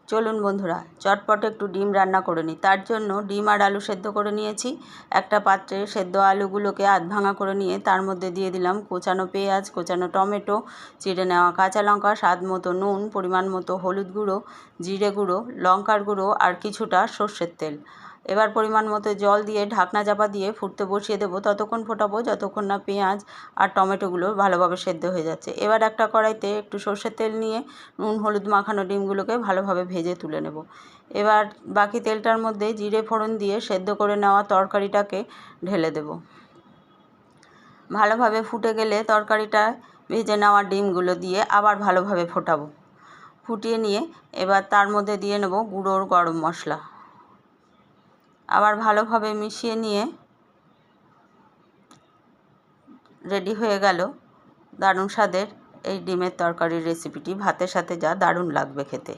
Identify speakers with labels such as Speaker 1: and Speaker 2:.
Speaker 1: চলুন বন্ধুরা, চটপট একটু ডিম রান্না করে নিই। তার জন্য ডিম আর আলু সেদ্ধ করে নিয়েছি। একটা পাত্রে সেদ্ধ আলুগুলোকে আধ ভাঙা করে নিয়ে তার মধ্যে দিয়ে দিলাম কোচানো পেঁয়াজ, কোচানো টমেটো, চিড়ে নেওয়া কাঁচা লঙ্কা, স্বাদ মতো নুন, পরিমাণ মতো হলুদ গুঁড়ো, জিরে গুঁড়ো, লঙ্কার গুঁড়ো আর কিছুটা সর্ষের তেল। এবার পরিমাণ মতো জল দিয়ে ঢাকনা চাপা দিয়ে ফুটতে বসিয়ে দেবো। ততক্ষণ ফোটাবো যতক্ষণ না পেঁয়াজ আর টমেটোগুলো ভালোভাবে সেদ্ধ হয়ে যাচ্ছে। এবার একটা কড়াইতে একটু সর্ষের তেল নিয়ে নুন হলুদ মাখানো ডিমগুলোকে ভালোভাবে ভেজে তুলে নেব। এবার বাকি তেলটার মধ্যে জিরে ফোড়ন দিয়ে সেদ্ধ করে নেওয়া তরকারিটাকে ঢেলে দেব। ভালোভাবে ফুটে গেলে তরকারিটা ভেজে নেওয়া ডিমগুলো দিয়ে আবার ভালোভাবে ফোটাবো। ফুটিয়ে নিয়ে এবার তার মধ্যে দিয়ে নেব গুঁড়োর গরম মশলা। আবার ভালোভাবে মিশিয়ে নিয়ে রেডি হয়ে গেল দারুণ স্বাদের এই ডিমের তরকারির রেসিপিটি। ভাতের সাথে যা দারুণ লাগবে খেতে।